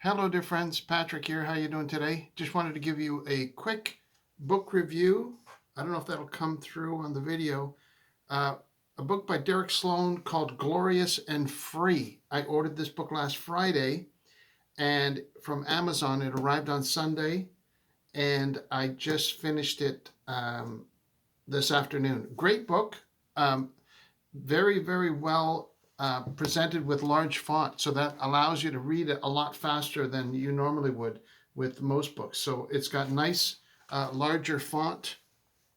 Hello, dear friends. Patrick here. How you doing today? Just wanted to give you a quick book review. I don't know if that'll come through on the video. Uh, a book by Derek Sloan called Glorious and Free. I ordered this book last Friday and from Amazon. It arrived on Sunday and I just finished it this afternoon. Great book. Um, very, very well presented with large font, so that allows you to read it a lot faster than you normally would with most books. So it's got nice, larger font.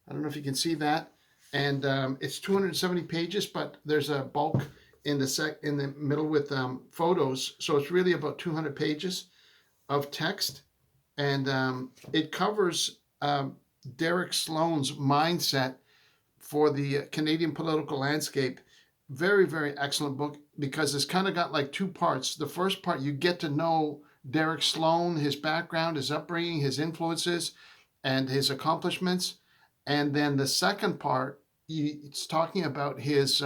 I don't know if you can see that. And it's 270 pages, but there's a bulk in the middle with photos. So it's really about 200 pages of text, and it covers Derek Sloan's mindset for the Canadian political landscape. Very, very excellent book because it's kind of got like two parts. The first part, you get to know Derek Sloan, his background, his upbringing, his influences, and his accomplishments. And then the second part, it's talking about his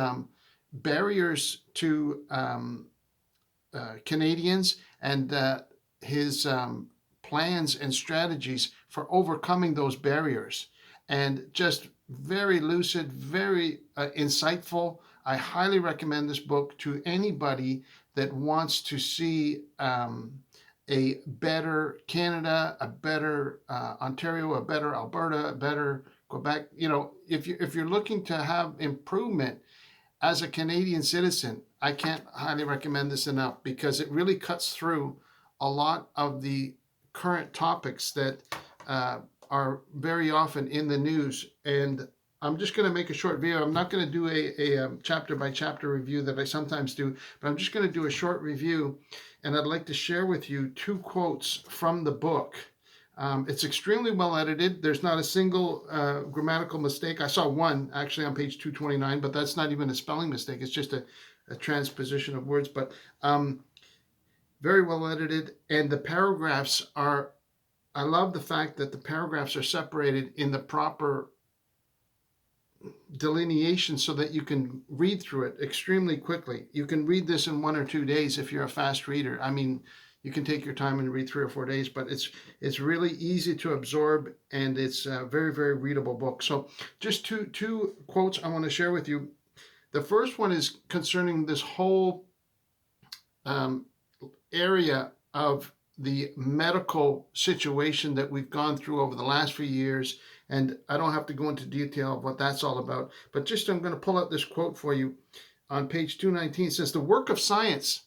barriers to Canadians and his plans and strategies for overcoming those barriers. And just very lucid, very insightful. I highly recommend this book to anybody that wants to see a better Canada, a better Ontario, a better Alberta, a better Quebec. You know, if you're looking to have improvement as a Canadian citizen, I can't highly recommend this enough because it really cuts through a lot of the current topics that are very often in the news. And I'm just going to make a short video. I'm not going to do a chapter by chapter review that I sometimes do, but I'm just going to do a short review. And I'd like to share with you two quotes from the book. It's extremely well edited. There's not a single grammatical mistake. I saw one actually on page 229, but that's not even a spelling mistake. It's just a transposition of words, but very well edited. And the paragraphs are, I love the fact that the paragraphs are separated in the proper delineation so that you can read through it extremely quickly. You can read this in 1 or 2 days if you're a fast reader. I mean, you can take your time and read 3 or 4 days, but it's really easy to absorb, and it's a very, very readable book. So just two quotes I want to share with you. The first one is concerning this whole area of the medical situation that we've gone through over the last few years. And I don't have to go into detail of what that's all about, but just I'm going to pull out this quote for you on page 219. It says, "The work of science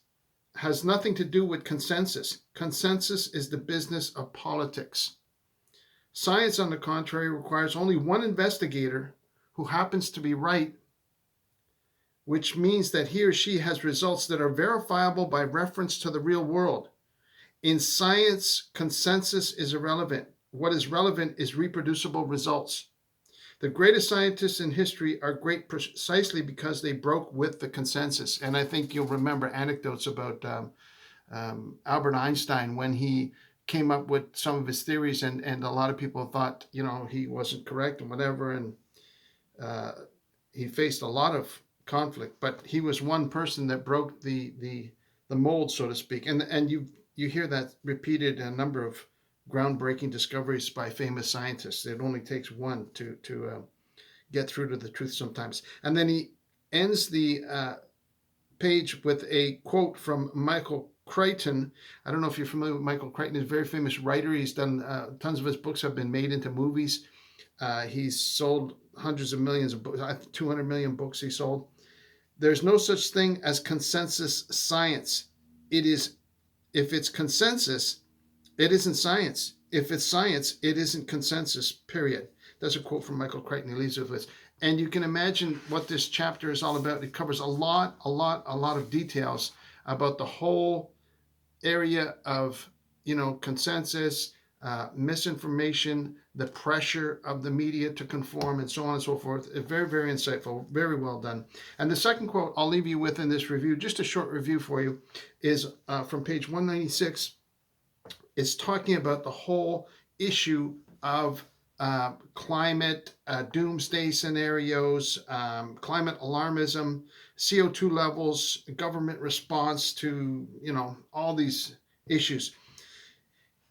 has nothing to do with consensus. Consensus is the business of politics. Science, on the contrary, requires only one investigator who happens to be right, which means that he or she has results that are verifiable by reference to the real world. In science, consensus is irrelevant. What is relevant is reproducible results. The greatest scientists in history are great precisely because they broke with the consensus." And I think you'll remember anecdotes about Albert Einstein when he came up with some of his theories, and a lot of people thought, you know, he wasn't correct and whatever. And he faced a lot of conflict, but he was one person that broke the mold, so to speak. And you hear that repeated a number of groundbreaking discoveries by famous scientists. It only takes one to get through to the truth sometimes. And then he ends the page with a quote from Michael Crichton. I don't know if you're familiar with Michael Crichton. He's a very famous writer. He's done tons of his books have been made into movies. He's sold hundreds of millions of books, 200 million books he sold. "There's no such thing as consensus science. It is, if it's consensus, it isn't science. If it's science, it isn't consensus, period." That's a quote from Michael Crichton. He leaves it with. And you can imagine what this chapter is all about. It covers a lot of details about the whole area of, consensus, misinformation, the pressure of the media to conform, and so on and so forth. Very, very insightful, very well done. And the second quote I'll leave you with in this review, just a short review for you, is from page 196. It's talking about the whole issue of climate, doomsday scenarios, climate alarmism, CO2 levels, government response to, all these issues.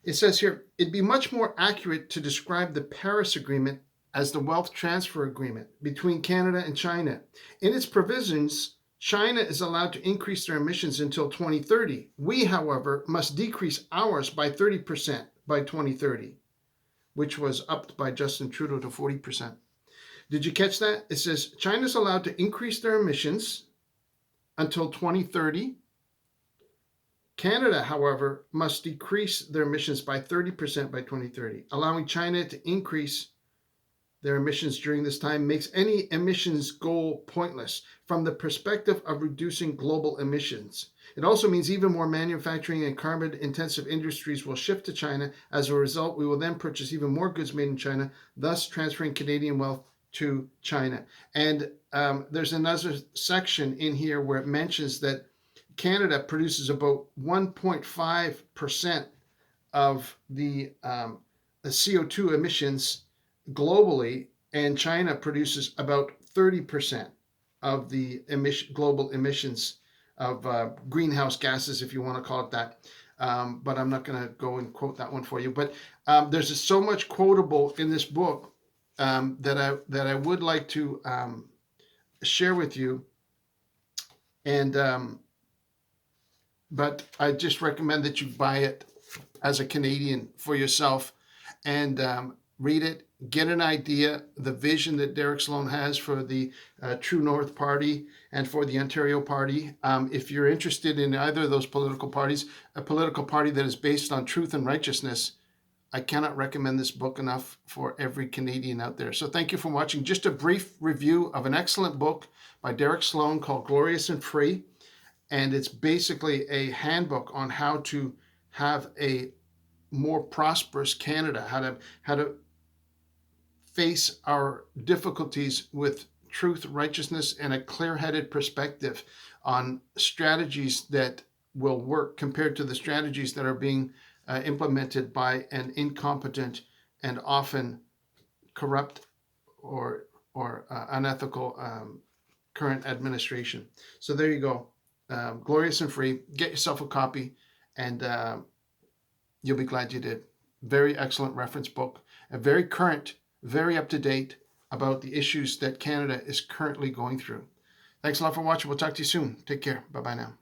It says here, it'd be much more accurate to describe the Paris Agreement as the wealth transfer agreement between Canada and China. In its provisions, China is allowed to increase their emissions until 2030. We, however, must decrease ours by 30% by 2030, which was upped by Justin Trudeau to 40%. Did you catch that? It says China's allowed to increase their emissions until 2030. Canada, however, must decrease their emissions by 30% by 2030. Allowing China to increase their emissions during this time makes any emissions goal pointless from the perspective of reducing global emissions. It also means even more manufacturing and carbon-intensive industries will shift to China. As a result, we will then purchase even more goods made in China, thus transferring Canadian wealth to China. And there's another section in here where it mentions that Canada produces about 1.5% of the CO2 emissions globally, and China produces about 30% of the global emissions of greenhouse gases, if you want to call it that. But I'm not going to go and quote that one for you. But there's so much quotable in this book that I would like to share with you. And but I just recommend that you buy it as a Canadian for yourself and read it, get an idea, the vision that Derek Sloan has for the True North Party and for the Ontario Party. If you're interested in either of those political parties, a political party that is based on truth and righteousness, I cannot recommend this book enough for every Canadian out there. So thank you for watching. Just a brief review of an excellent book by Derek Sloan called Glorious and Free. And it's basically a handbook on how to have a more prosperous Canada, how to face our difficulties with truth, righteousness, and a clear-headed perspective on strategies that will work compared to the strategies that are being implemented by an incompetent and often corrupt or unethical current administration. So there you go. Glorious and Free. Get yourself a copy, and you'll be glad you did. Very excellent reference book, a very current, very up to date about the issues that Canada is currently going through. Thanks a lot for watching. We'll talk to you soon. Take care. Bye-bye now.